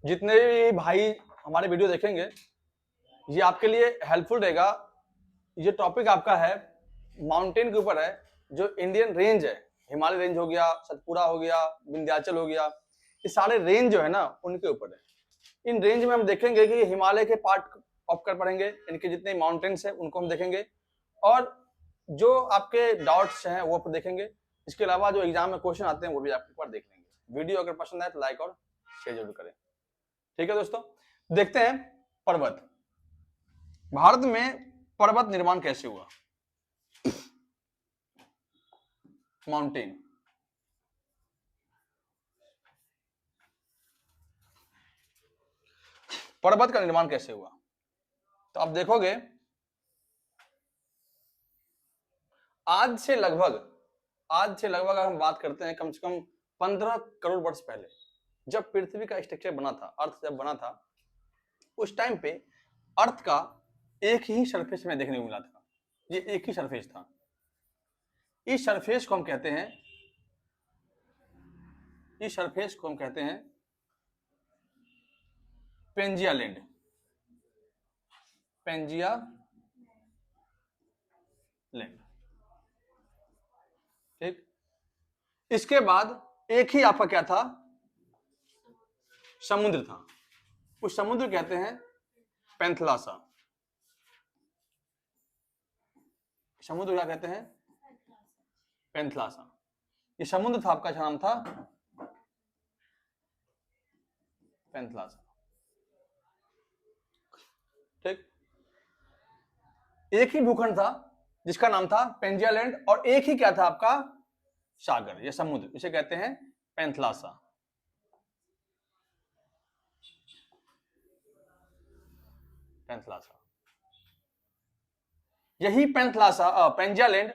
जितने भी भाई हमारे वीडियो देखेंगे ये आपके लिए हेल्पफुल रहेगा। ये टॉपिक आपका है माउंटेन के ऊपर है, जो इंडियन रेंज है, हिमालय रेंज हो गया, सतपुरा हो गया, विंध्याचल हो गया, ये सारे रेंज जो है ना उनके ऊपर है। इन रेंज में हम देखेंगे कि हिमालय के पार्ट ऑफ कर पड़ेंगे, इनके जितने माउंटेन्स हैं उनको हम देखेंगे, और जो आपके डाउट्स हैं वो आप देखेंगे। इसके अलावा जो एग्जाम में क्वेश्चन आते हैं वो भी आप एक बार देख लेंगे। वीडियो अगर पसंद आए तो लाइक और शेयर जरूर करें। ठीक है दोस्तों, देखते हैं पर्वत। भारत में पर्वत निर्माण कैसे हुआ? माउंटेन, पर्वत का निर्माण कैसे हुआ? तो आप देखोगे आज से लगभग अगर हम बात करते हैं कम से कम 15 करोड़ वर्ष पहले, जब पृथ्वी का स्ट्रक्चर बना था, अर्थ जब बना था, उस टाइम पे अर्थ का एक ही सरफेस में देखने को मिला था। ये एक ही सरफेस था। इस सरफेस को हम कहते हैं पेंजिया लैंड। पेंजिया लैंड, ठीक। इसके बाद एक ही आपका क्या था? समुद्र था। उस समुद्र कहते हैं पेंथलासा। समुद्र क्या कहते हैं? पेंथलासा। ये समुद्र था आपका, नाम था पेंथलासा, ठीक। एक ही भूखंड था जिसका नाम था पेंजिया लैंड, और एक ही क्या था आपका? सागर या समुद्र, इसे कहते हैं पेंथलासा। पेंथलासा, यही पेंजिया लैंड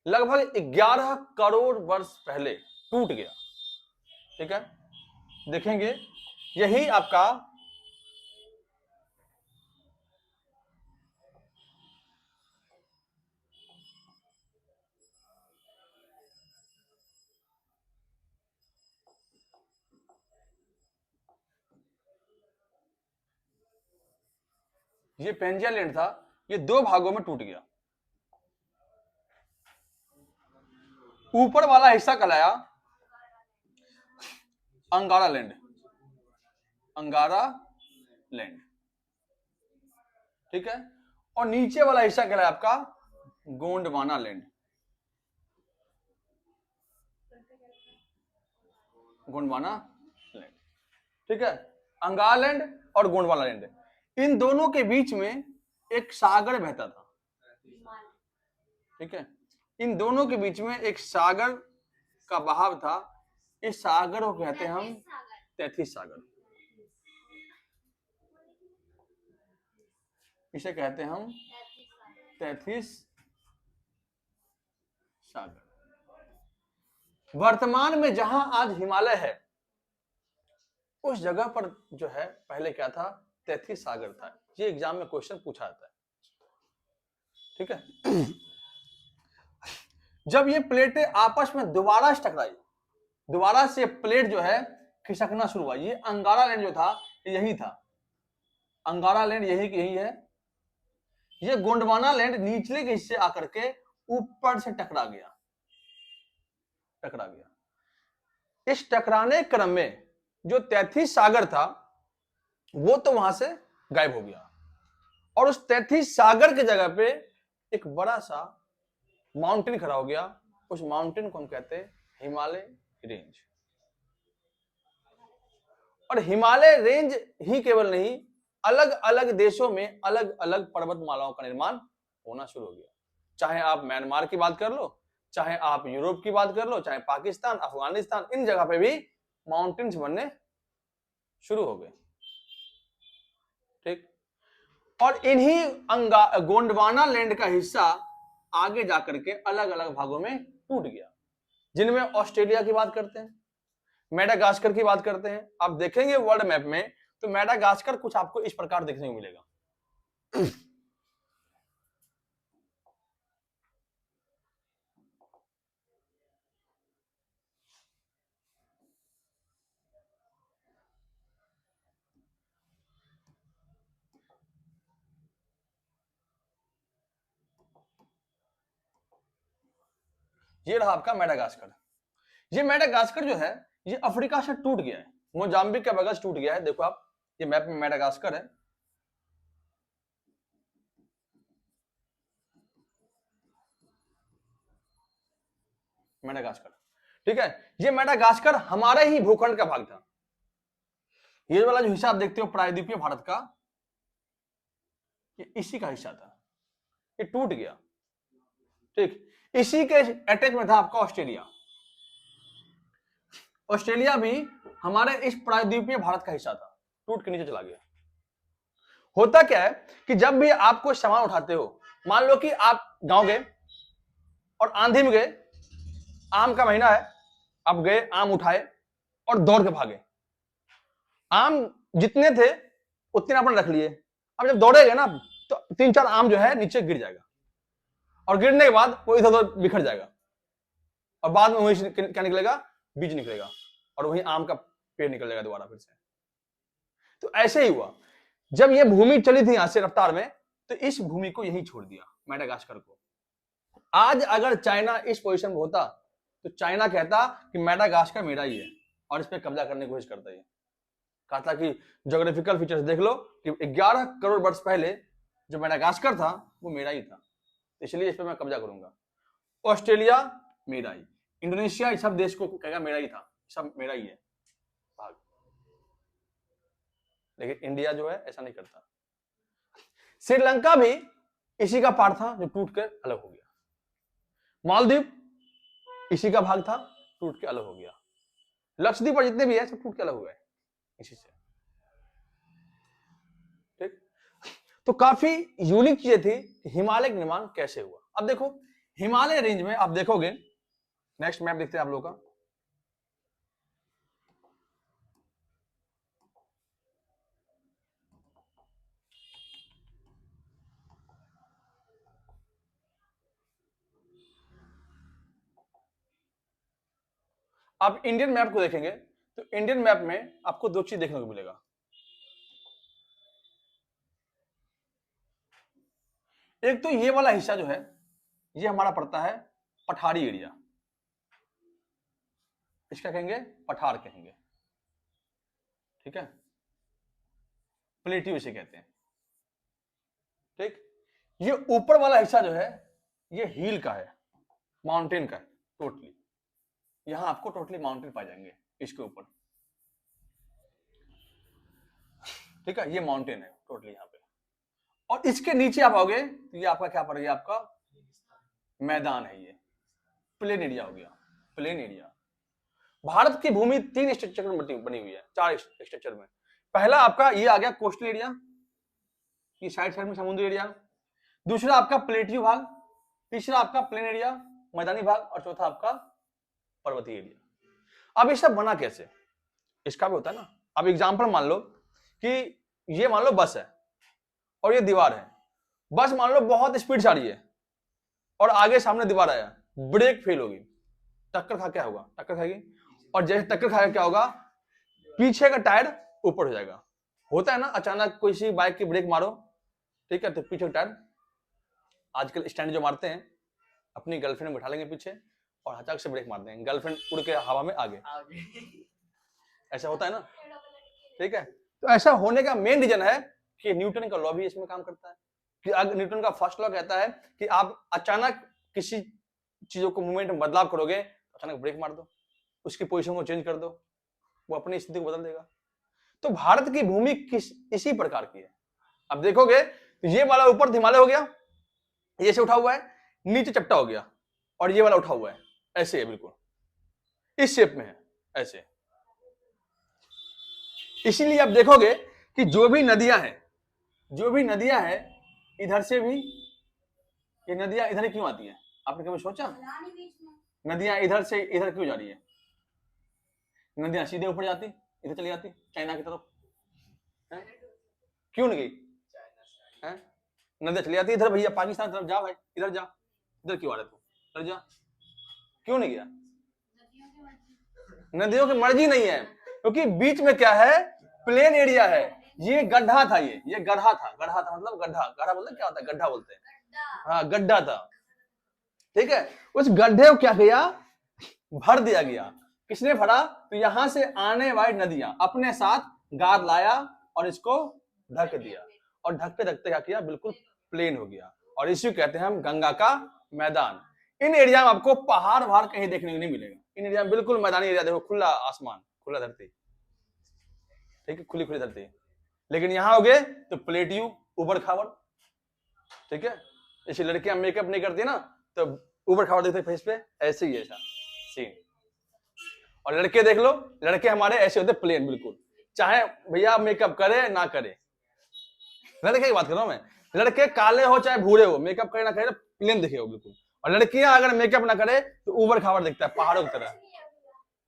लगभग 11 करोड़ वर्ष पहले टूट गया। ठीक है, देखेंगे यही आपका ये पेंजिया लैंड था, ये दो भागों में टूट गया। ऊपर वाला हिस्सा कहलाया अंगारा लैंड, अंगारा लैंड, ठीक है। और नीचे वाला हिस्सा कहलाया आपका गोंडवाना लैंड, गोंडवाना लैंड, ठीक है। अंगारा लैंड और गोंडवाना लैंड, इन दोनों के बीच में एक सागर बहता था। ठीक है, इन दोनों के बीच में एक सागर का बहाव था। इस सागर को कहते हैं हम तैथिस सागर। इसे कहते हैं हम तैथिस सागर। वर्तमान में जहां आज हिमालय है, उस जगह पर जो है पहले क्या था? तैथिस सागर था। ये एग्जाम में क्वेश्चन पूछा जाता है, ठीक है। जब ये प्लेटें आपस में दोबारा टकराई, दोबारा से प्लेट जो है खिसकना शुरू हुआ। ये अंगारा लैंड जो था यही था, अंगारा लैंड यही है। ये गोंडवाना लैंड निचले के हिस्से आकर के ऊपर से टकरा गया। इस टकराने क्रम में जो तैथिस सागर था वो तो वहां से गायब हो गया, और उस तैथिस सागर की जगह पे एक बड़ा सा माउंटेन खड़ा हो गया। उस माउंटेन को हम कहते हैं हिमालय रेंज। और हिमालय रेंज ही केवल नहीं, अलग अलग देशों में अलग अलग पर्वतमालाओं का निर्माण होना शुरू हो गया। चाहे आप म्यांमार की बात कर लो, चाहे आप यूरोप की बात कर लो, चाहे पाकिस्तान, अफगानिस्तान, इन जगह पे भी माउंटेन्स बनने शुरू हो गए, ठीक। और इन्हीं गोंडवाना लैंड का हिस्सा आगे जाकर के अलग अलग भागों में टूट गया, जिनमें ऑस्ट्रेलिया की बात करते हैं, मेडागास्कर की बात करते हैं। आप देखेंगे वर्ल्ड मैप में तो मेडागास्कर कुछ आपको इस प्रकार देखने को मिलेगा। ये रहा आपका मेडागास्कर। ये मेडागास्कर जो है ये अफ्रीका से टूट गया है, मोजाम्बिक के बगल से टूट गया है। देखो आप, ये मैप में मेडागास्कर है। मेडागास्कर, ठीक है। ये मेडागास्कर हमारे ही भूखंड का भाग था। ये वाला जो हिस्सा आप देखते हो प्रायद्वीपीय भारत का, ये इसी का हिस्सा था, ये टूट गया, ठीक। इसी के अटैच में था आपका ऑस्ट्रेलिया। ऑस्ट्रेलिया भी हमारे इस प्रायद्वीपीय भारत का हिस्सा था, टूट के नीचे चला गया। होता क्या है कि जब भी आप कोई सामान उठाते हो, मान लो कि आप गांव गए और आंधी में गए, आम का महीना है, आप गए आम उठाए और दौड़ के भागे, आम जितने थे उतने आपने रख लिए। अब जब दौड़ेगा ना तो 3-4 आम जो है नीचे गिर जाएगा, और गिरने के बाद वो इधर उधर बिखर जाएगा, और बाद में वही क्या निकलेगा, बीज निकलेगा, और वही आम का पेड़ निकल जाएगा दोबारा फिर से। तो ऐसे ही हुआ, जब ये भूमि चली थी यहां से रफ्तार में, तो इस भूमि को यही छोड़ दिया, मेडागास्कर को। आज अगर चाइना इस पोजीशन में होता तो चाइना कहता कि मेडागास्कर मेरा ही है, और इस पर कब्जा करने की कोशिश करता है। कहा था कि ज्योग्राफिकल फीचर्स देख लो कि 11 करोड़ वर्ष पहले जो मेडागास्कर था वो मेरा ही था, इसलिए इस पर मैं कब्जा करूंगा। ऑस्ट्रेलिया मेरा ही, इंडोनेशिया, इस सब देश को कहेगा मेरा ही था, सब मेरा ही है भाग। लेकिन इंडिया जो है ऐसा नहीं करता। श्रीलंका भी इसी का पार्ट था जो टूट कर अलग हो गया। मालदीव इसी का भाग था, टूट के अलग हो गया। लक्षद्वीप पर जितने भी है सब टूट के अलग हो गए इसी से, ठीक। तो काफी यूनिक चीजें थी हिमालय का निर्माण कैसे हुआ। अब देखो हिमालय रेंज में आप देखोगे, नेक्स्ट मैप देखते हैं आप लोगों का। आप इंडियन मैप को देखेंगे तो इंडियन मैप में आपको दो चीज देखने को मिलेगा। एक तो ये वाला हिस्सा जो है ये हमारा पड़ता है पठारी एरिया, इसका कहेंगे पठार कहेंगे, ठीक है, प्लेट्यू इसे कहते हैं, ठीक। ये ऊपर वाला हिस्सा जो है ये हिल का है, माउंटेन का है टोटली। यहां आपको टोटली माउंटेन पाए जाएंगे इसके ऊपर, ठीक है, ये माउंटेन है टोटली यहाँ पे। और इसके नीचे आप आओगे तो ये आपका क्या पड़ गया, आपका मैदान है, ये प्लेन एरिया हो गया, प्लेन एरिया। भारत की भूमि 3 स्ट्रक्चर में बनी हुई है, 4 स्ट्रक्चर में। पहला आपका ये आ गया कोस्टल एरिया, ये साइड साइड में समुद्री एरिया। दूसरा आपका प्लेट्यू भाग, तीसरा आपका प्लेन एरिया मैदानी भाग, और चौथा आपका पर्वतीय एरिया। अब ये सब बना कैसे, इसका भी होता है ना। अब एग्जांपल मान लो कि ये मान लो बस है और ये दीवार है। बस मान लो बहुत स्पीड से आ रही है और आगे सामने दीवार आया, ब्रेक फेल होगी, टक्कर खा क्या होगा, टक्कर खाएगी, और जैसे टक्कर खाएगा क्या होगा, पीछे का टायर ऊपर हो जाएगा। होता है ना, अचानक कोई सी बाइक की ब्रेक मारो, ठीक है, तो पीछे का टायर, आजकल स्टैंड जो मारते हैं अपनी गर्लफ्रेंड बैठा लेंगे पीछे और अचानक से ब्रेक मार देंगे, गर्लफ्रेंड उड़ के हवा में आगे, ऐसा होता है ना, ठीक है। तो ऐसा होने का मेन रीजन है कि न्यूटन का लॉ भी इसमें काम करता है। कि अगर न्यूटन का फर्स्ट लॉ कहता है कि आप अचानक किसी चीजों को मूवमेंट में बदलाव करोगे, अचानक ब्रेक मार दो, उसकी पोजीशन को चेंज कर दो, वो अपनी स्थिति को बदल देगा। तो भारत की भूमि इसी प्रकार की है। अब देखोगे तो ये वाला ऊपर हिमालय हो गया, ये से उठा हुआ है, नीचे चपटा हो गया, और ये वाला उठा हुआ है, ऐसे है बिल्कुल, इस शेप में है ऐसे। इसीलिए आप देखोगे कि जो भी नदियां हैं इधर से भी, ये नदियां इधर क्यों आती है, आपने कभी सोचा नदियां इधर से इधर क्यों जा रही है? नदियां सीधे ऊपर जाती, इधर चली जाती चाइना की तरफ, क्यों नहीं गई? नदियां चली जाती इधर, भैया पाकिस्तान की तरफ जा भाई, इधर जा, इधर क्यों आ रहे तू, इधर जा, क्यों नहीं गया? नदियों की मर्जी नहीं है, क्योंकि बीच में क्या है, प्लेन एरिया है। ये गड्ढा था, ये गड्ढा था, गड्ढा था मतलब गड्ढा, गड्ढा बोलते क्या होता है, गड्ढा बोलते हैं, हाँ गड्ढा था। ठीक है, उस गड्ढे को क्या किया, भर दिया गया। किसने भरा, तो यहां से आने वाली नदियां अपने साथ गाद लाया और इसको ढक दिया, और ढकते ढकते क्या किया, बिल्कुल प्लेन हो गया, और इसी को कहते हैं हम गंगा का मैदान। इन एरिया में आपको पहाड़ वहाड़ कहीं देखने को नहीं मिलेगा, इन एरिया में बिल्कुल मैदानी एरिया, देखो खुला आसमान, खुला धरती, ठीक है, खुली खुली धरती। लेकिन यहां हो गए तो प्लेट्यू, उबड़ खाबड़, ठीक है, ऐसी लड़कियां मेकअप नहीं करती ना तो उबड़ खाबड़ देखते फेस पे, ऐसे ही ऐसा सीन। और लड़के देख लो, लड़के हमारे ऐसे होते प्लेन बिल्कुल, चाहे भैया मेकअप करे ना करे, लड़के की बात कर रहा हूं मैं, लड़के काले हो चाहे भूरे हो, मेकअप करे ना करे, प्लेन दिखे हो बिल्कुल। और लड़कियां अगर मेकअप ना करे तो उबड़ खाबड़ दिखता है, पहाड़ों की तरह,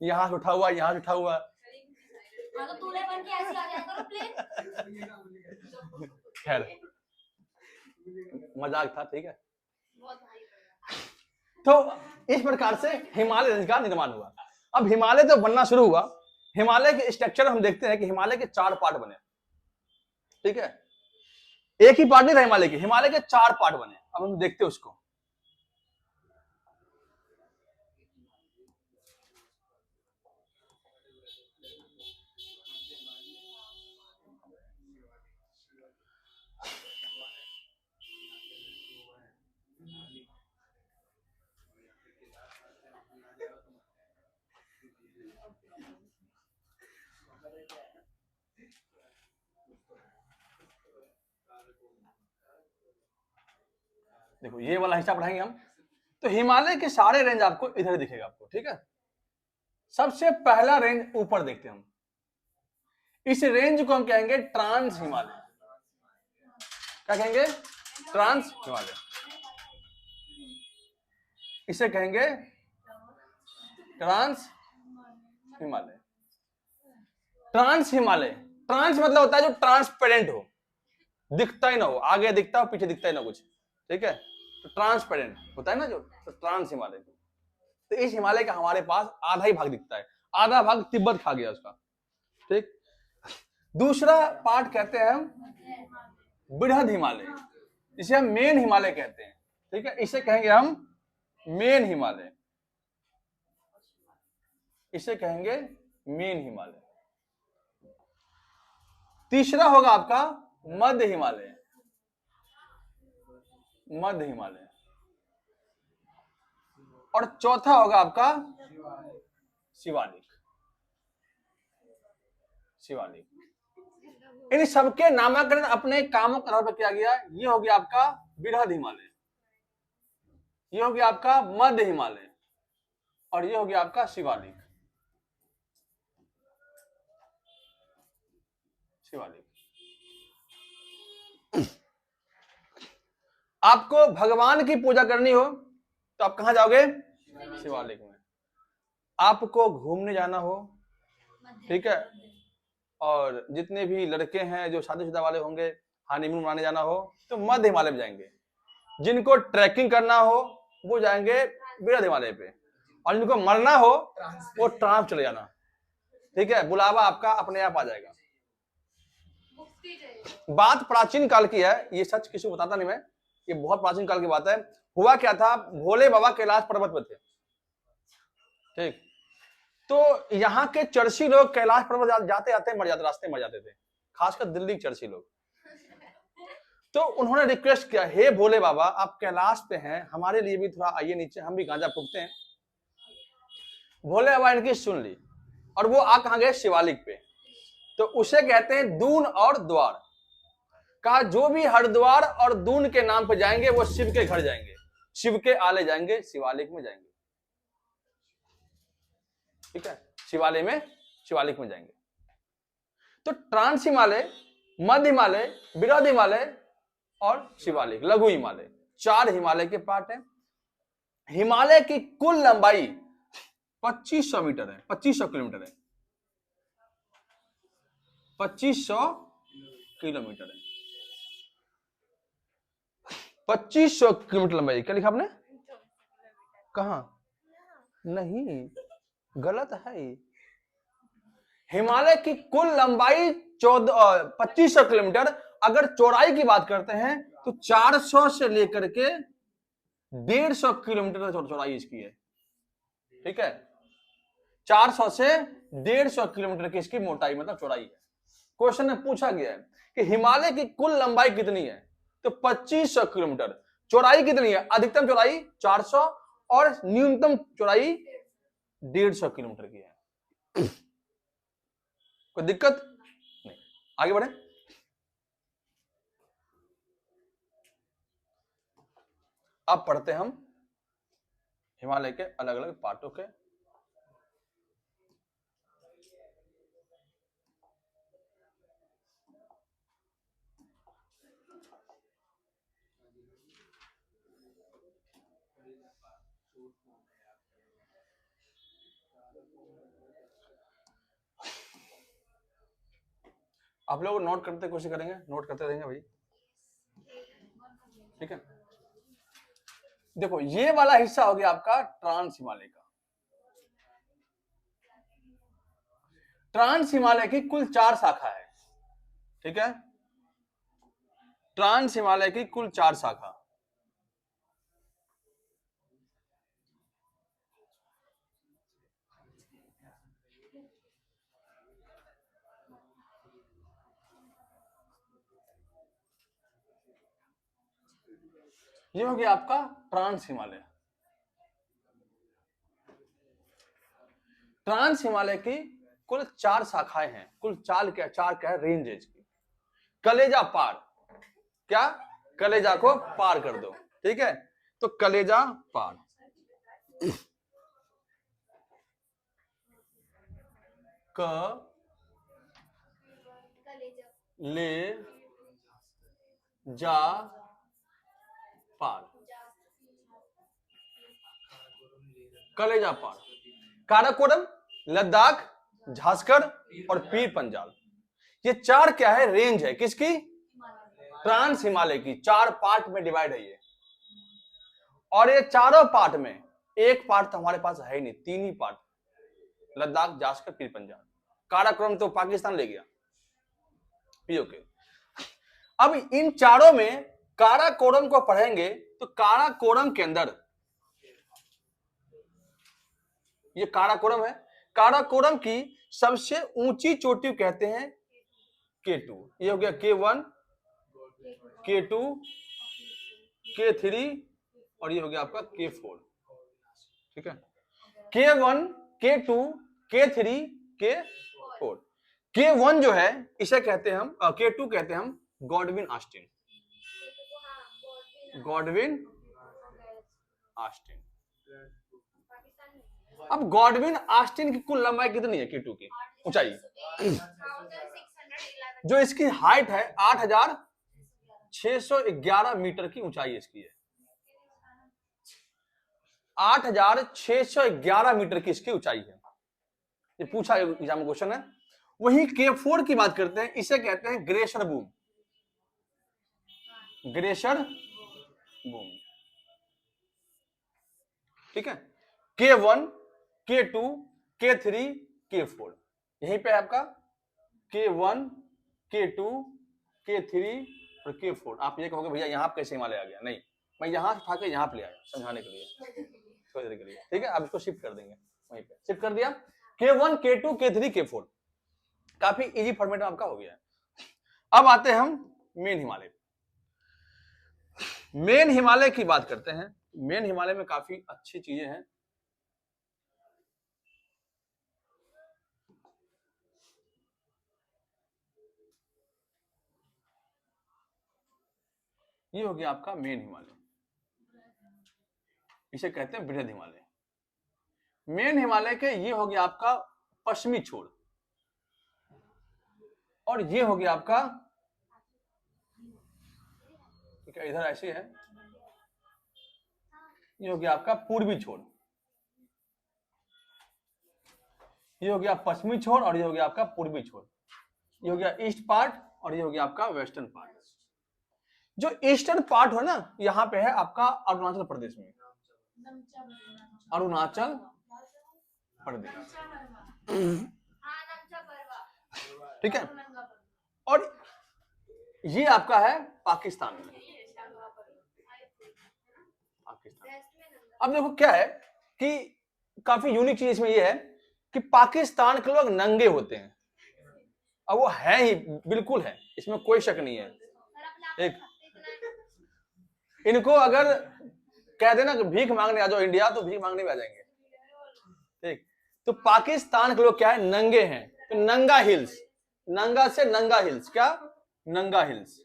यहाँ से उठा हुआ, यहाँ से उठा हुआ। खैर मजाक था, ठीक है। तो इस प्रकार से हिमालय रेंज का निर्माण हुआ। अब हिमालय तो बनना शुरू हुआ, हिमालय के स्ट्रक्चर हम देखते हैं कि हिमालय के 4 पार्ट बने, ठीक है, एक ही पार्ट नहीं था हिमालय के, हिमालय के 4 पार्ट बने। अब हम देखते हैं उसको। देखो ये वाला हिस्सा पढ़ाएंगे हम, तो हिमालय के सारे रेंज आपको इधर दिखेगा आपको, ठीक है। सबसे पहला रेंज ऊपर देखते हैं हम, इस रेंज को हम कहेंगे ट्रांस हिमालय। क्या कहेंगे, ट्रांस हिमालय, इसे कहेंगे trans Himalaya. Trans Himalaya, trans मतलब होता है जो ट्रांसपेरेंट हो, दिखता ही ना हो, आगे दिखता हो पीछे दिखता ही ना कुछ, ठीक है, तो ट्रांसपेरेंट होता है ना जो, तो ट्रांस हिमालय। तो इस हिमालय का हमारे पास आधा ही भाग दिखता है, आधा भाग तिब्बत खा गया उसका, ठीक। दूसरा पार्ट कहते हैं हम बृहद हिमालय, इसे हम मेन हिमालय कहते हैं, ठीक है, इसे कहेंगे हम मेन हिमालय, इसे कहेंगे मेन हिमालय। तीसरा होगा आपका मध्य हिमालय, मध्य हिमालय। और चौथा होगा आपका शिवालिक, शिवालिक। इन सबके नामकरण अपने कामों के आधार पर किया गया। ये हो गया आपका बृहद हिमालय, ये हो गया आपका मध्य हिमालय, और ये हो गया आपका शिवालिक, शिवालिक। आपको भगवान की पूजा करनी हो तो आप कहां जाओगे, शिवालिक में। आपको घूमने जाना हो, ठीक है, और जितने भी लड़के हैं जो शादीशुदा वाले होंगे, हनीमून मनाने जाना हो तो मध्य हिमालय में जाएंगे। जिनको ट्रैकिंग करना हो वो जाएंगे बृहद हिमालय पे, और जिनको मरना हो वो ट्रांस चले जाना, ठीक है, बुलावा आपका अपने आप आ जाएगा। बात प्राचीन काल की है, ये सच किसी को बताता नहीं मैं, ये बहुत प्राचीन काल की बात है। हुआ क्या था, भोले बाबा कैलाश पर्वत पर थे, ठीक, तो यहाँ के चर्ची लोग कैलाश पर्वत जाते आते मर जाते, रास्ते मर जाते थे, खासकर दिल्ली के चर्ची लोग। तो उन्होंने रिक्वेस्ट किया, हे भोले बाबा आप कैलाश पे हैं, हमारे लिए भी थोड़ा आइए नीचे, हम भी गांजा फूकते हैं। भोले बाबा इनकी सुन ली, और वो आ कहां गए, शिवालिक पे। तो उसे कहते हैं दून और द्वार। कहा जो भी हरिद्वार और दून के नाम पे जाएंगे वो शिव के घर जाएंगे, शिव के आले जाएंगे, शिवालिक में जाएंगे, ठीक है, शिवालय में, शिवालिक में जाएंगे। तो ट्रांस हिमालय, मध्य हिमालय, बृहद हिमालय और शिवालिक, लघु हिमालय, 4 हिमालय के पार्ट हैं। हिमालय की कुल लंबाई 2500 मीटर है, 2500 किलोमीटर है, 2500 किलोमीटर है, 2500 किलोमीटर लंबाई। क्या लिखा आपने, कहा, नहीं गलत है। हिमालय की कुल लंबाई 2500 किलोमीटर। अगर चौड़ाई की बात करते हैं तो 400 से लेकर के 150 किलोमीटर चौड़ाई इसकी है, ठीक है। 400 से 150 किलोमीटर की इसकी मोटाई मतलब चौड़ाई है। क्वेश्चन में पूछा गया है कि हिमालय की कुल लंबाई कितनी है, तो 2500 किलोमीटर। चौड़ाई कितनी है, अधिकतम चौड़ाई 400 और न्यूनतम चौड़ाई 150 किलोमीटर की है। कोई दिक्कत नहीं, आगे बढ़े। अब पढ़ते हम हिमालय के अलग अलग पार्टों के। आप लोग नोट करते कोशिश करेंगे, नोट करते रहेंगे भाई, ठीक है। देखो ये वाला हिस्सा हो गया आपका ट्रांस हिमालय का। ट्रांस हिमालय की कुल 4 शाखा है, ठीक है। ट्रांस हिमालय की कुल 4 शाखा। ये हो गया आपका ट्रांस हिमालय। ट्रांस हिमालय की कुल 4 शाखाएं हैं, कुल 4 क्या है रेंज है इसकी। कलेजा पार, क्या, कलेजा को पार कर दो, ठीक है। तो कलेजा पार, क ले जा पार, कलेजा पार, काराकोरम, लद्दाख, झांसकर और पीर पंजाल। ये 4 क्या है रेंज है किसकी, ट्रांस हिमालय की। 4 पार्ट में डिवाइड है ये, और ये चारों पार्ट में एक पार्ट तो हमारे पास है ही नहीं, 3 ही पार्ट, लद्दाख, झांसकर, पीर पंजाल। काराकोरम तो पाकिस्तान ले गया, पीओके। अब इन चारों में काराकोरम को पढ़ेंगे तो काराकोरम के अंदर ये काराकोरम है, काराकोरम की सबसे ऊंची चोटी कहते हैं K2। ये हो गया K1, K2, K3 और ये हो गया आपका K4, ठीक है। K1, K2, K3, K4। K1 जो है इसे कहते हैं हम, K2 कहते हैं हम गॉडविन ऑस्टिन, गॉडविन ऑस्टिन। अब गॉडविन ऑस्टिन की कुल लंबाई कितनी है K2 की ऊंचाई, जो इसकी हाइट है 8611 मीटर की ऊंचाई इसकी है। 8611 मीटर की इसकी ऊंचाई है, ये पूछा एग्जाम में क्वेश्चन है। वही K4 की बात करते हैं, इसे कहते हैं ग्लेशियर बूम, ग्लेशियर बूम, ठीक है। K1, K2, K3, K4 यहीं पे आपका K1, K2, K3 और K4। आप ये कहोगे भैया यहाँ कैसे हिमालय आ गया, नहीं, मैं यहाँ उठा के यहाँ पे ले आया समझाने के लिए, थोड़ी देर के लिए, ठीक है। अब इसको शिफ्ट कर देंगे, वहीं पे शिफ्ट कर दिया। K1, K2, K3, K4 काफी इजी फॉर्मेट में आपका हो गया है। अब आते हैं हम मेन हिमालय। मेन हिमालय की बात करते हैं। मेन हिमालय में काफी अच्छी चीजें हैं। ये हो गया आपका मेन हिमालय, इसे कहते हैं बृहद हिमालय। मेन हिमालय के ये हो गया आपका पश्चिमी छोर, और ये हो गया आपका, ठीक है, इधर ऐसे है, ये हो गया आपका पूर्वी छोर, ये हो गया पश्चिमी छोर और ये हो गया आपका पूर्वी छोर। ये हो गया ईस्ट पार्ट और ये हो गया आपका वेस्टर्न पार्ट। जो ईस्टर्न पार्ट हो ना, यहाँ पे है आपका अरुणाचल प्रदेश में, अरुणाचल प्रदेश, ठीक है। और ये आपका है पाकिस्तान में, पाकिस्तान। अब देखो क्या है कि काफी यूनिक चीज इसमें यह है कि पाकिस्तान के लोग नंगे होते हैं, अब वो है ही, बिल्कुल है, इसमें कोई शक नहीं है। एक इनको अगर कह देना कि भीख मांगने आ जाओ इंडिया, तो भीख मांगने भी आ जाएंगे। ठीक, तो पाकिस्तान के लोग क्या है, नंगे हैं। तो नंगा हिल्स, नंगा से नंगा हिल्स, क्या नंगा हिल्स,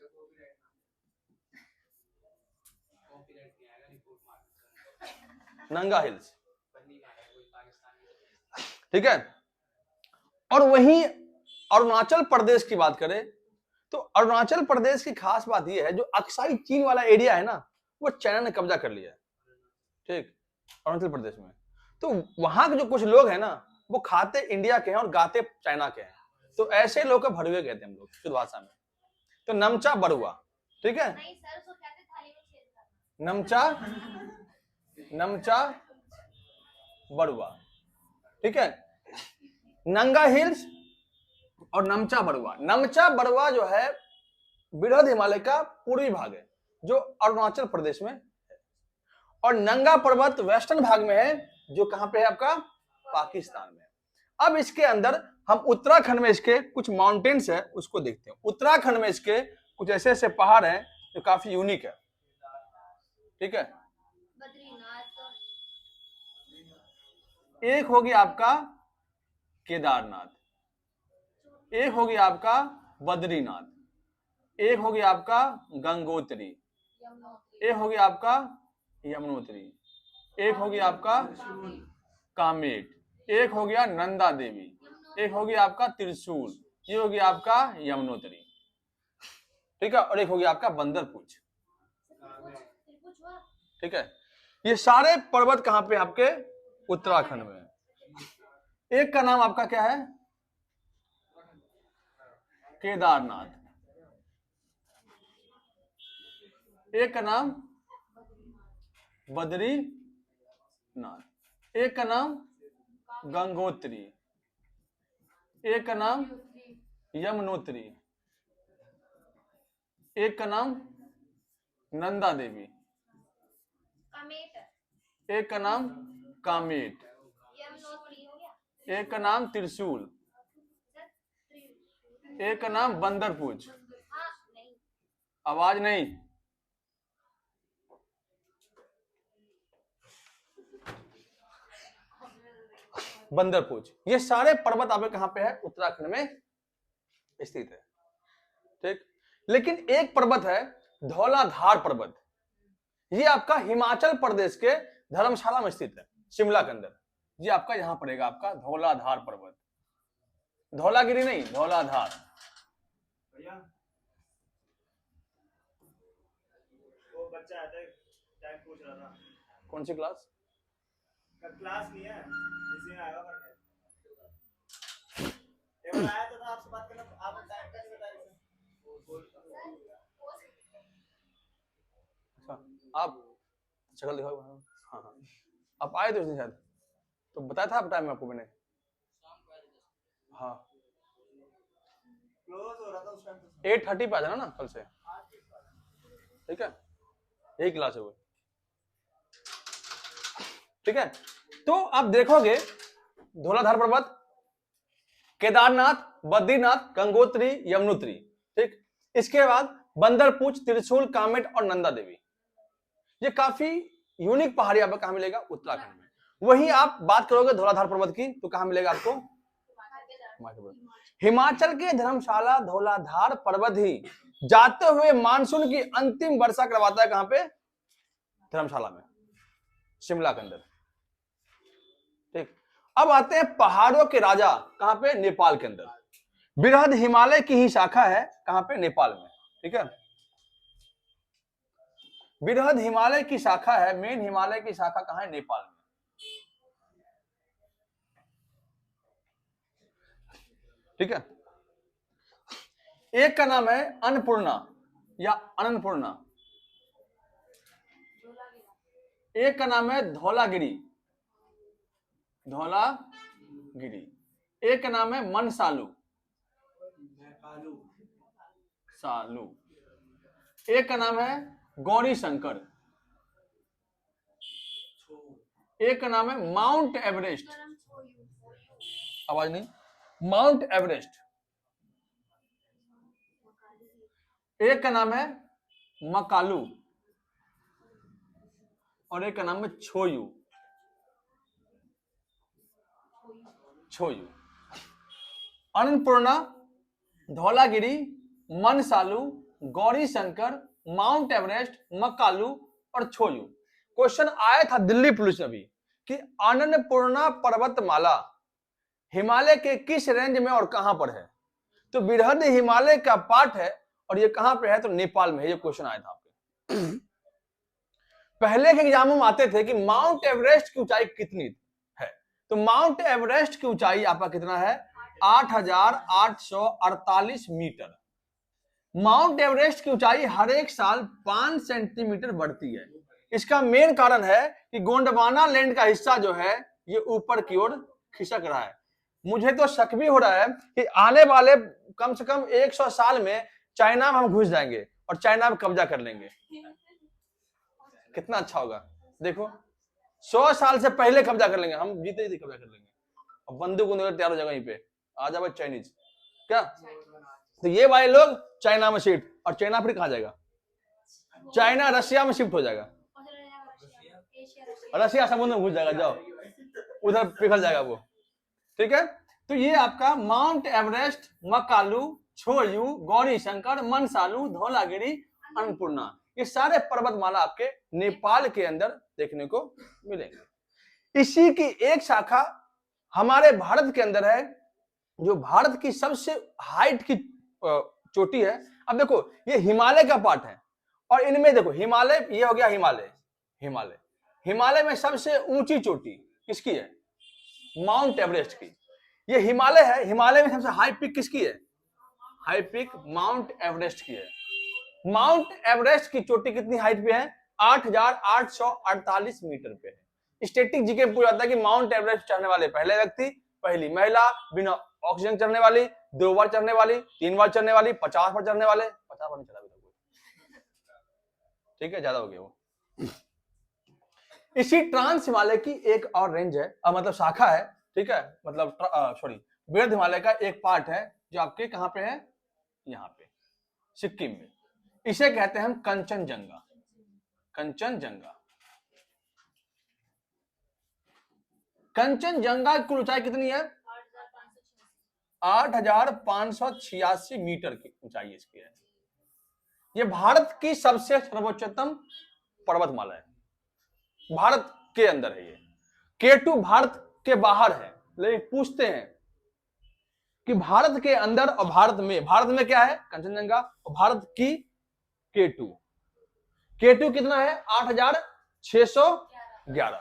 नंगा हिल्स, ठीक है। और वहीं अरुणाचल प्रदेश की बात करें तो अरुणाचल प्रदेश की खास बात यह है, जो अक्साई चीन वाला एरिया है ना, वो चाइना ने कब्जा कर लिया है। ठीक, अरुणाचल प्रदेश में तो वहां के जो कुछ लोग हैं ना, वो खाते इंडिया के हैं और गाते चाइना के हैं। तो ऐसे लोग को भड़ुए कहते हैं हम लोग शुद्ध भाषा में। तो नमचा बड़ुआ, ठीक है, नमचा, नमचा बड़ुआ, ठीक है। नंगा हिल्स और नमचा बड़ुआ। नमचा बड़ुआ जो है बृहद हिमालय का पूर्वी भाग है, जो अरुणाचल प्रदेश में है। और नंगा पर्वत वेस्टर्न भाग में है, जो कहां पे है आपका, पाकिस्तान में। अब इसके अंदर हम उत्तराखंड में इसके कुछ माउंटेन्स है उसको देखते हैं। उत्तराखंड में इसके कुछ ऐसे ऐसे पहाड़ हैं जो काफी यूनिक है, ठीक है। एक होगी आपका केदारनाथ, एक होगी आपका बद्रीनाथ, एक होगी आपका गंगोत्री, एक होगी आपका यमुनोत्री, एक होगी आपका कामेट, एक हो गया नंदा देवी, एक होगी आपका त्रिशूल, ये होगी आपका यमुनोत्री, ठीक है। और एक होगी आपका बंदरपूछ, ठीक है। ये सारे पर्वत कहां पे आपके, उत्तराखंड में। एक का नाम आपका क्या है, केदारनाथ, एक का नाम बद्रीनाथ, एक का नाम गंगोत्री, एक का नाम यमुनोत्री, एक का नाम नंदा देवी, एक का नाम कामेट, एक का नाम त्रिशूल, एक का नाम बंदरपूछ। आवाज नहीं, बंदरपूछ। ये सारे पर्वत आपके कहां पे है, उत्तराखंड में स्थित है, ठीक। लेकिन एक पर्वत है धौलाधार पर्वत, ये आपका हिमाचल प्रदेश के धर्मशाला में स्थित है, शिमला के अंदर। ये आपका यहां पड़ेगा आपका धौलाधार पर्वत, धौलागिरी नहीं, धौलाधार। वो बच्चा आता है, टाइम पूछ रहा था। कौन सी क्लास? क्लास नहीं है, इसी में आएगा पढ़ने। एक बार आया तो था आपसे बात करना, आप टाइम का नहीं बता रहे थे। अच्छा, आप शक्ल दिखाओ। हाँ हाँ, आप आए थे उस दिन शायद, तो बताया था आप टाइम आपको मैंने। हाँ, क्लोज हो रहा था उस टाइम। 8:30 पे आ जाना ना कल से, ठीक है। यही क्लास है वो, ठीक है। तो आप देखोगे धौलाधार पर्वत, केदारनाथ, बद्रीनाथ, गंगोत्री, यमुनोत्री, ठीक। इसके बाद बंदरपूछ, त्रिशूल, कामेट और नंदा देवी। ये काफी यूनिक पहाड़ी आपको कहां मिलेगा, उत्तराखंड में। वहीं आप बात करोगे धौलाधार पर्वत की, तो कहां मिलेगा आपको, हिमाचल के धर्मशाला धौलाधार पर्वत ही जाते हुए मानसून की अंतिम वर्षा करवाता है, कहां पे, धर्मशाला में, शिमला के अंदर, ठीक। अब आते हैं पहाड़ों के राजा, कहां पे, नेपाल के अंदर। बृहद हिमालय की ही शाखा है, कहां पे, नेपाल में, ठीक है। बृहद हिमालय की शाखा है, मेन हिमालय की शाखा कहां है, नेपाल में, ठीक है। एक का नाम है अन्नपूर्णा या अन्नपूर्णा, एक का नाम है धौलागिरी, धौलागिरी, एक का नाम है मनसालू, सालू, एक का नाम है गौरी शंकर, एक का नाम है माउंट एवरेस्ट, आवाज नहीं, माउंट एवरेस्ट। एक का नाम है मकालू और एक का नाम है छोयू। छोयू, अन्नपूर्णा, धौलागिरी, मनसालू, गौरी शंकर, माउंट एवरेस्ट, मकालू और छोयू। क्वेश्चन आया था दिल्ली पुलिस में भी कि अन्नपूर्णा पर्वतमाला हिमालय के किस रेंज में और कहां पर है। तो बृहद हिमालय का पार्ट है और ये कहां पे है, तो नेपाल में है। ये क्वेश्चन आया था आपके पहले के एग्जाम में आते थे कि माउंट एवरेस्ट की ऊंचाई कितनी है। तो माउंट एवरेस्ट की ऊंचाई आपका कितना है, 8,848 मीटर। माउंट एवरेस्ट की ऊंचाई हर एक साल 5 सेंटीमीटर बढ़ती है। इसका मेन कारण है कि गोंडवाना लैंड का हिस्सा जो है ये ऊपर की ओर खिसक रहा है। मुझे तो शक भी हो रहा है कि आने वाले कम से कम 100 साल में चाइना में हम घुस जाएंगे और चाइना में कब्जा कर लेंगे। कितना अच्छा होगा, देखो 100 साल से पहले कब्जा कर लेंगे, हम जीते ही कब्जा कर लेंगे और बंदूक तैयार हो जाएगा यहीं पे, आ जाओ चाइनीज क्या। तो ये भाई लोग चाइना में शिफ्ट, और चाइना फिर कहां जाएगा, चाइना रशिया में शिफ्ट हो जाएगा, रशिया समुद्र में घुस जाएगा, जाओ उधर पिघल जाएगा वो। ठीक है, तो ये आपका माउंट एवरेस्ट, मकालू, छोयू, गौरी शंकर, मनसालू, धौलागिरी, अन्नपूर्णा, ये सारे पर्वतमाला आपके नेपाल के अंदर देखने को मिलेंगे। इसी की एक शाखा हमारे भारत के अंदर है, जो भारत की सबसे हाइट की चोटी है। अब देखो ये हिमालय का पार्ट है और इनमें देखो हिमालय, ये हो गया हिमालय, हिमालय हिमालय में सबसे ऊंची चोटी किसकी है, माउंट एवरेस्ट की। ये हिमालय है, हिमालय में सबसे हाई पीक किसकी है, हाई पीक माउंट एवरेस्ट की है। माउंट एवरेस्ट की चोटी कितनी हाइट पे है, 8,848 मीटर पे है। स्टैटिक जीके पूछा जाता है कि माउंट एवरेस्ट चढ़ने वाले पहले व्यक्ति, पहली महिला, बिना ऑक्सीजन चढ़ने वाली, 2 बार चढ़ने वाली, 3 बार चढ़ने वाली, 50 बार चढ़ने वाले, 50 बार नहीं चढ़ा, ठीक है, ज्यादा हो गया वो। इसी ट्रांस हिमालय की एक और रेंज है, मतलब शाखा है, ठीक है, मतलब सॉरी बृहद हिमालय का एक पार्ट है जो आपके कहां पे है, यहां पे सिक्किम में। इसे कहते हैं हम कंचनजंगा। कंचनजंगा, कंचनजंगा की ऊंचाई कितनी है, 8,586 मीटर की ऊंचाई इसकी है। यह भारत की सबसे सर्वोच्चतम पर्वतमाला है, भारत के अंदर है। ये K2 भारत के बाहर है, लेकिन पूछते हैं कि भारत के अंदर और भारत में क्या है, कंचनजंगा, और भारत की K2 कितना है, 8,611,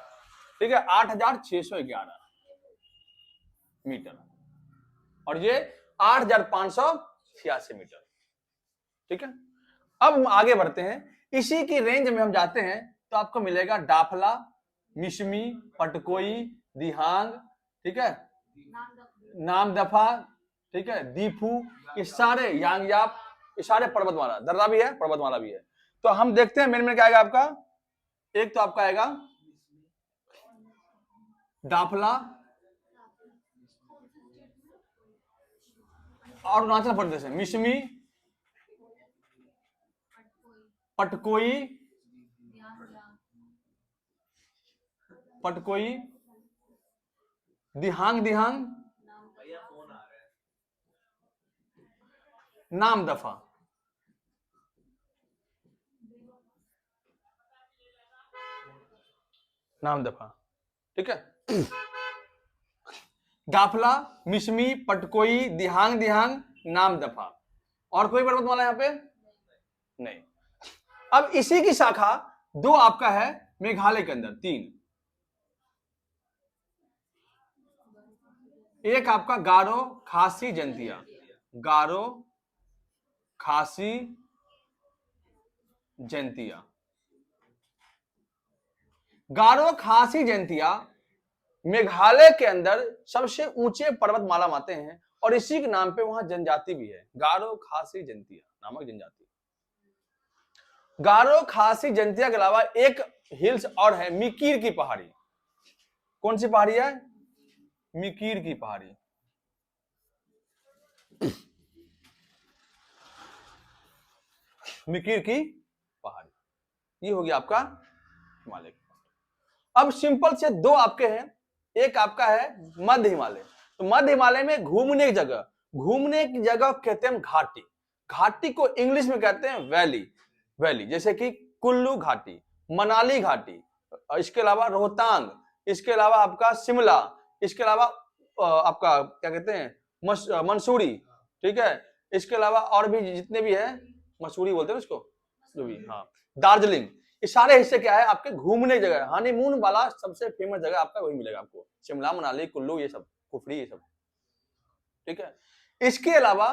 ठीक है, 8,611 मीटर, और ये 8,586 मीटर, ठीक है। अब हम आगे बढ़ते हैं, इसी की रेंज में हम जाते हैं तो आपको मिलेगा डाफला, मिशमी, पटकोई, दिहांग, ठीक है, नामदफा, ठीक है, दीफू, ये सारे यांगयाप, ये सारे पर्वतमाला, दर्रा भी है, पर्वतमाला भी है। तो हम देखते हैं मेन क्या आएगा आपका, एक तो आपका आएगा डाफला और अरुणाचल प्रदेश है, मिशमी, पटकोई, पटकोई, दिहांग, नामदफा, नामदफा, ठीक है। डाफला, मिशमी, पटकोई, दिहांग, नामदफा, और कोई पर्वतमाला यहां पे नहीं। अब इसी की शाखा दो आपका है मेघालय के अंदर, 3, एक आपका गारो खासी जंतिया, गारो खासी जंतिया, गारो खासी जंतिया मेघालय के अंदर सबसे ऊंचे पर्वतमाला मानते हैं, और इसी के नाम पे वहां जनजाति भी है, गारो खासी जंतिया नामक जनजाति। गारो खासी जंतिया के अलावा एक हिल्स और है, मिकीर की पहाड़ी, कौन सी पहाड़ी है? मिकीर की पहाड़ी। मिकीर की पहाड़ी, ये होगी आपका हिमालय। अब सिंपल से दो आपके हैं, एक आपका है मध्य हिमालय। तो मध्य हिमालय में घूमने की जगह, घूमने की जगह कहते हैं घाटी। घाटी को इंग्लिश में कहते हैं वैली। वैली जैसे कि कुल्लू घाटी, मनाली घाटी, इसके अलावा रोहतांग, इसके अलावा आपका शिमला, इसके अलावा आपका क्या कहते हैं मंसूरी, ठीक है, इसके अलावा और भी जितने भी है, मसूरी बोलते हैं उसको जो भी, हाँ, दार्जिलिंग, ये सारे हिस्से क्या है आपके घूमने की जगह। हनीमून वाला सबसे फेमस जगह आपका वही मिलेगा आपको, शिमला, मनाली, कुल्लू, ये सब, कुफरी, ये सब, ठीक है। इसके अलावा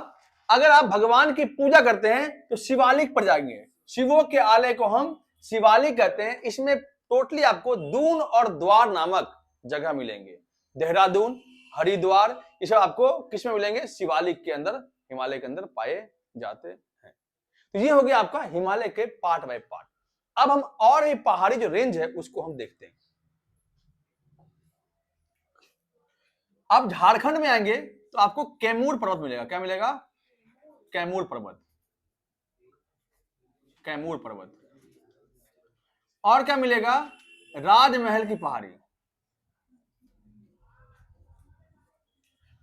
अगर आप भगवान की पूजा करते हैं तो शिवालिक पर जाएंगे। शिवों के आलय को हम शिवालिक कहते हैं। इसमें टोटली आपको दून और द्वार नामक जगह मिलेंगे। देहरादून, हरिद्वार, ये सब आपको किसमें मिलेंगे? शिवालिक के अंदर, हिमालय के अंदर पाए जाते हैं। तो ये हो गया आपका हिमालय के पार्ट बाय पार्ट। अब हम और ये पहाड़ी जो रेंज है उसको हम देखते हैं। अब झारखंड में आएंगे तो आपको कैमूर पर्वत मिलेगा। क्या मिलेगा? कैमूर पर्वत, कैमूर पर्वत। और क्या मिलेगा? राजमहल की पहाड़ी।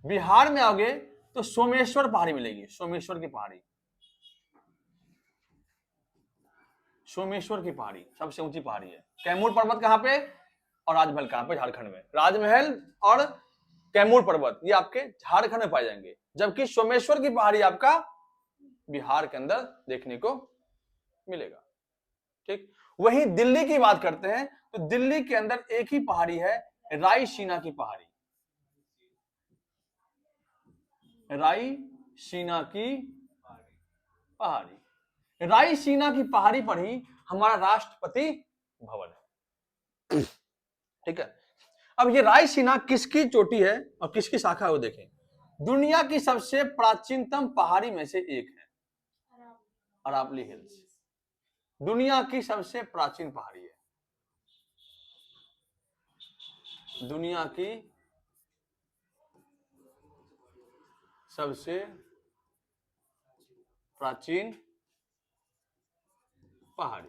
बिहार में आओगे तो सोमेश्वर पहाड़ी मिलेगी, सोमेश्वर की पहाड़ी, सोमेश्वर की पहाड़ी सबसे ऊंची पहाड़ी है। कैमूर पर्वत कहां पे और राजमहल कहां पे? झारखंड में। राजमहल और कैमूर पर्वत ये आपके झारखंड में पाए जाएंगे, जबकि सोमेश्वर की पहाड़ी आपका बिहार के अंदर देखने को मिलेगा, ठीक। वहीं दिल्ली की बात करते हैं तो दिल्ली के अंदर एक ही पहाड़ी है, रायसीना की पहाड़ी। रायसीना की पहाड़ी, रायसीना की पहाड़ी पर ही हमारा राष्ट्रपति भवन है, ठीक है। अब ये रायसीना किसकी चोटी है और किसकी शाखा है वो देखें। दुनिया की सबसे प्राचीनतम पहाड़ी में से एक है अरावली हिल्स। दुनिया की सबसे प्राचीन पहाड़ी है, दुनिया की सबसे प्राचीन पहाड़ी।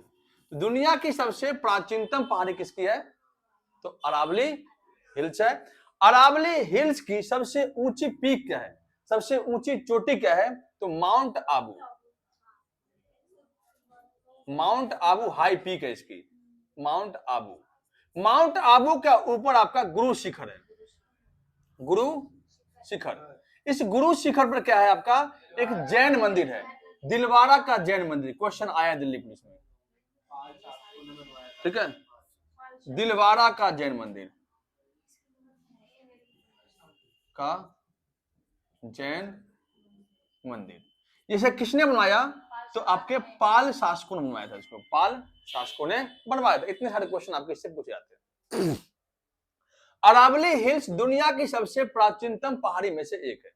दुनिया की सबसे प्राचीनतम पहाड़ी किसकी है? तो अरावली हिल्स है। अरावली हिल्स की सबसे ऊंची पीक क्या है? सबसे ऊंची चोटी क्या है? तो mount Abu, mount Abu high peak है इसकी, माउंट आबू। माउंट आबू के ऊपर आपका गुरु शिखर है, गुरु शिखर। इस गुरु शिखर पर क्या है आपका? एक जैन मंदिर है, दिलवाड़ा का जैन मंदिर। क्वेश्चन आया दिल्ली पुलिस में, ठीक है, दिलवाड़ा का जैन मंदिर का जैन मंदिर। इसे किसने बनवाया? तो आपके पाल शासकों ने बनवाया था इसको, पाल शासकों ने बनवाया था। इतने सारे क्वेश्चन आपके इससे पूछे जाते हैं। अरावली हिल्स दुनिया की सबसे प्राचीनतम पहाड़ी में से एक है,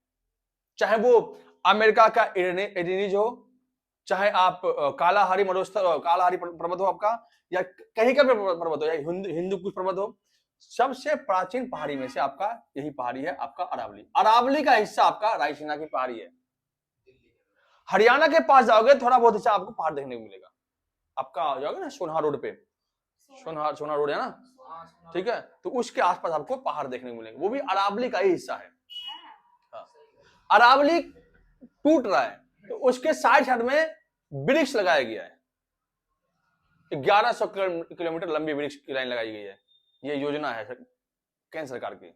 चाहे वो अमेरिका का एडिनीज हो, चाहे आप कालाहारी मरुस्थल, कालाहारी पर्वत हो आपका, या कहीं का भी पर्वत हो, या हिंदू कुछ पर्वत हो, सबसे प्राचीन पहाड़ी में से आपका यही पहाड़ी है आपका अरावली। अरावली का हिस्सा आपका रायसीना की पहाड़ी है। हरियाणा के पास जाओगे थोड़ा बहुत हिस्सा आपको पहाड़ देखने को मिलेगा। आपका आ जाओगे ना सोनहार रोड पे, सोनहार रोड है ना, ठीक है, तो उसके आसपास आपको पहाड़ देखने को मिलेंगे, वो भी अरावली का ही हिस्सा है। अरावली टूट रहा है तो उसके साइड में वृक्ष लगाया गया है, 1100 किलोमीटर लंबी वृक्ष की लाइन लगाई गई है। ये योजना है केंद्र सरकार की,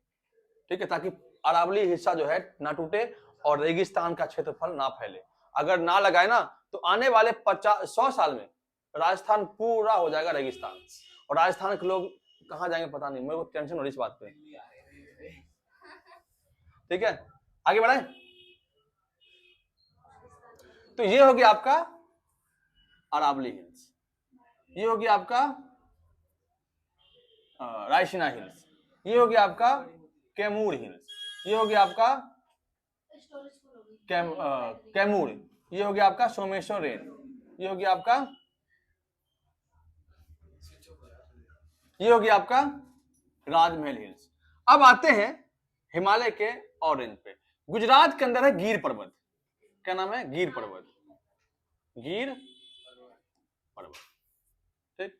ठीक है, ताकि अरावली हिस्सा जो है ना टूटे और रेगिस्तान का क्षेत्रफल ना फैले। अगर ना लगाए ना तो आने वाले 100 साल में राजस्थान पूरा हो जाएगा रेगिस्तान, और राजस्थान के लोग कहां जाएंगे पता नहीं। मेरे को टेंशन हो रही इस बात पे, ठीक है, आगे बढ़ाएं। तो ये हो गया आपका अरावली हिल्स, ये हो गया आपका रायसीना हिल्स, ये हो गया आपका कैमूर हिल्स, ये हो गया आपका कैमूर, ये हो गया आपका सोमेश्वर रेंज, ये हो गया आपका, ये हो गया आपका राजमहल हिल्स। अब आते हैं हिमालय के और रेंज पे। गुजरात के अंदर है गिर पर्वत। क्या नाम है? गिर पर्वत। गिर पर्वत, ठीक।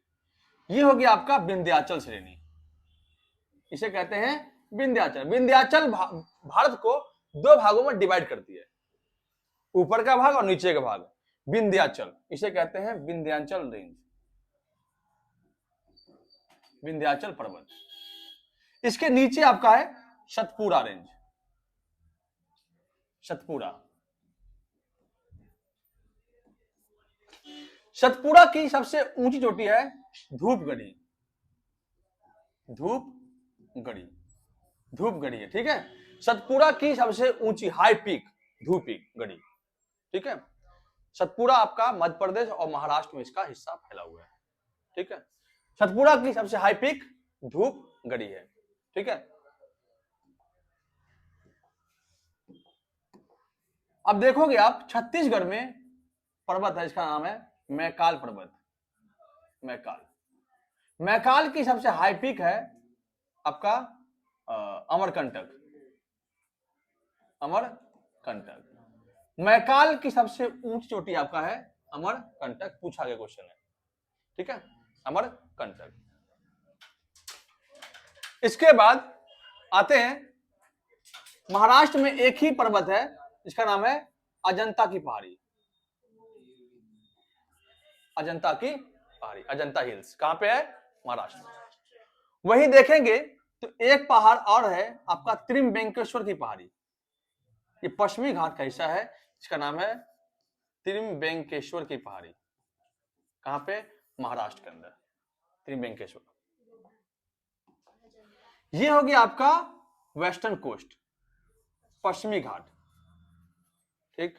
ये हो गया आपका विंध्याचल श्रेणी, इसे कहते हैं विंध्याचल। विंध्याचल भारत को दो भागों में डिवाइड करती है, ऊपर का भाग और नीचे का भाग। विंध्याचल, इसे कहते हैं विंध्याचल रेंज, विंध्याचल पर्वत। इसके नीचे आपका है सतपुड़ा रेंज। सतपुड़ा, सतपुड़ा की सबसे ऊंची चोटी है धूपगढ़ी। धूपगढ़ी, धूपगढ़ी है, ठीक है। सतपुड़ा की सबसे ऊंची हाई पीक धूपगढ़ी, ठीक है। सतपुड़ा आपका मध्य प्रदेश और महाराष्ट्र में इसका हिस्सा फैला हुआ है, ठीक है। सतपुड़ा की सबसे हाई पीक धूपगढ़ी है, ठीक है। अब देखोगे आप छत्तीसगढ़ में पर्वत है, इसका नाम है मैकाल पर्वत। मैकाल, मैकाल की सबसे हाई पीक है आपका अमरकंटक। अमरकंटक, मैकाल की सबसे ऊंची चोटी आपका है अमरकंटक, पूछा गया क्वेश्चन है, ठीक है। अमरकंटक। इसके बाद आते हैं महाराष्ट्र में एक ही पर्वत है, इसका नाम है अजंता की पहाड़ी। अजंता की पहाड़ी, अजंता हिल्स कहां पे है? महाराष्ट्र में। वही देखेंगे तो एक पहाड़ और है आपका त्रिम्बकेश्वर की पहाड़ी। ये पश्चिमी घाट का हिस्सा है, इसका नाम है त्रिम्बकेश्वर की पहाड़ी। कहां पे? महाराष्ट्र के अंदर, त्रिम्बकेश्वर। ये हो गया आपका वेस्टर्न कोस्ट, पश्चिमी घाट, ठीक।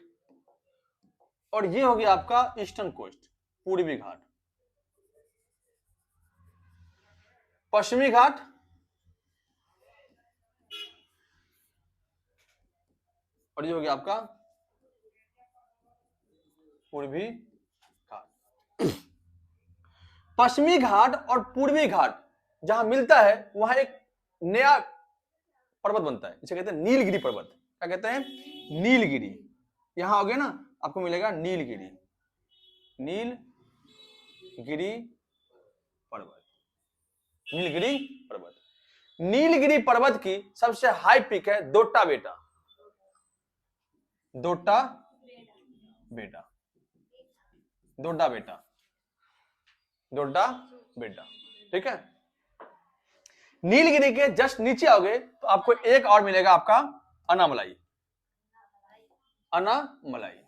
और ये हो गया आपका ईस्टर्न कोस्ट, पूर्वी घाट। पश्चिमी घाट, और ये हो गया आपका पूर्वी घाट। पश्चिमी घाट और पूर्वी घाट जहां मिलता है वहां एक नया पर्वत बनता है, इसे कहते हैं नीलगिरी पर्वत। क्या कहते हैं? नीलगिरी। यहां हो गया ना, आपको मिलेगा नीलगिरी, नीलगिरी पर्वत, नीलगिरी पर्वत। नीलगिरी पर्वत की सबसे हाई पीक है दोट्टा बेटा। दोट्टा बेटा, दोड्डा बेटा, दोड्डा बेटा, ठीक है। नीलगिरी के जस्ट नीचे आओगे तो आपको एक और मिलेगा आपका अन्नामलाई। अन्नामलाई,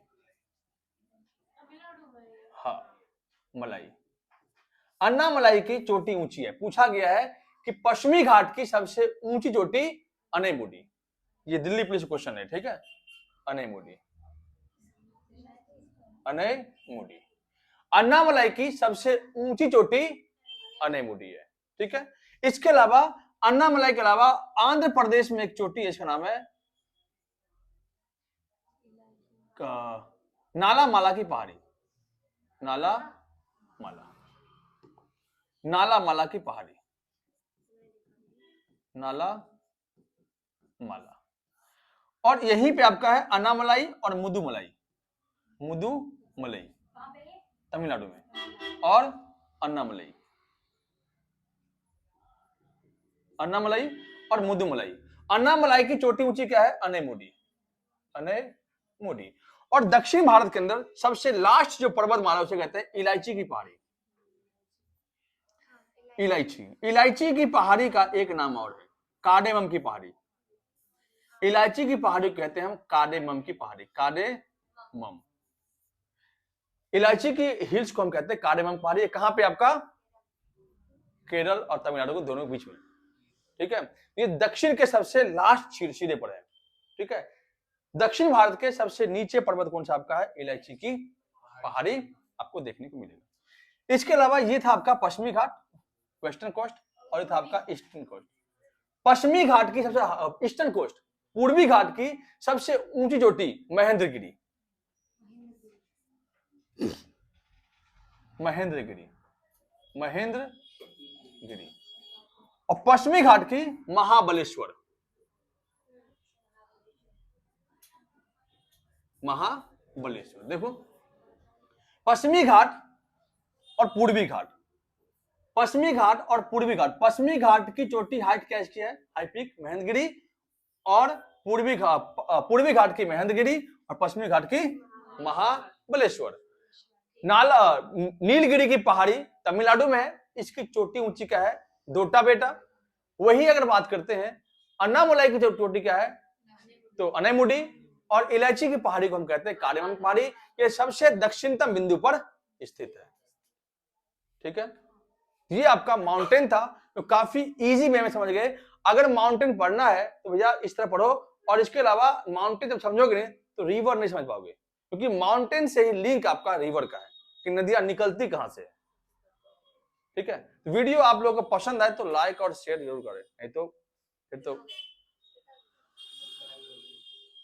हाँ मलाई। अन्नामलाई की चोटी ऊंची है। पूछा गया है कि पश्चिमी घाट की सबसे ऊंची चोटी अनेमुडी। ये दिल्ली पुलिस क्वेश्चन है, ठीक है। अनेमुडी, अनेमुडी। अन्नामलाई की सबसे ऊंची चोटी अनेमुडी है, ठीक है। इसके अलावा अन्नामलाई के अलावा आंध्र प्रदेश में एक चोटी है, इसका नाम है नाला माला की पहाड़ी। नाला माला, नाला माला की पहाड़ी, नाला माला। और यहीं पे आपका है अन्नामलाई और मुदुमलाई। मुदुमलाई तमिलनाडु में, और अन्नामलाई, अन्नामलाई और मुदुमलाई। अन्नामलाई की चोटी ऊंची क्या है? अनेमुडी, अनेमुडी। और दक्षिण भारत के अंदर सबसे लास्ट जो पर्वत माला उसे कहते हैं इलायची की पहाड़ी। इलायची, इलायची की पहाड़ी का एक नाम और है कार्डेमम की पहाड़ी। इलायची की पहाड़ी कहते हैं हम कार्डेमम की पहाड़ी, कार्डेमम। इलायची की हिल्स को हम कहते हैं कार्डेमम पहाड़ी। कहां पे? आपका केरल और तमिलनाडु के दोनों बीच में, ठीक है। ये दक्षिण के सबसे लास्ट सिरे पर है, ठीक है। दक्षिण भारत के सबसे नीचे पर्वत कौन सा आपका है? इलायची की पहाड़ी आपको देखने को मिलेगा। इसके अलावा ये था आपका पश्चिमी घाट, वेस्टर्न कोस्ट, और ये था आपका ईस्टर्न कोस्ट। पश्चिमी घाट की सबसे ईस्टर्न कोस्ट, पूर्वी घाट की सबसे ऊंची चोटी महेंद्रगिरी। महेंद्रगिरी, महेंद्रगिरी, और पश्चिमी घाट की महाबलेश्वर। महाबलेश्वर देखो, पश्चिमी घाट और पूर्वी घाट, पश्चिमी घाट और पूर्वी घाट। पश्चिमी घाट की चोटी हाइट क्या इसकी है, हाई पीक महेंद्रगिरी, और पूर्वी घाट की महेंद्रगिरी और पश्चिमी घाट की महाबलेश्वर। नीलगिरी की पहाड़ी तमिलनाडु में है, इसकी चोटी ऊंची क्या है, दोटा बेटा। वही अगर बात करते हैं अन्नामुलाई की चोटी क्या है, तो अनैमुडी, और इलायची की पहाड़ी को हम कहते हैं कार्डेमम पहाड़ी। ये सबसे दक्षिणतम बिंदु पर स्थित है। ठीक है, ये आपका माउंटेन था, तो काफी इजी वे में समझ गए। अगर माउंटेन पढ़ना है तो भैया इस तरह पढ़ो, और इसके अलावा माउंटेन जब समझोगे नहीं तो रिवर नहीं समझ पाओगे, क्योंकि माउंटेन से ही लिंक आपका रिवर का है कि नदियां निकलती कहां से है। ठीक है, वीडियो आप लोगों को पसंद आए तो लाइक और शेयर जरूर करें, नहीं तो फिर तो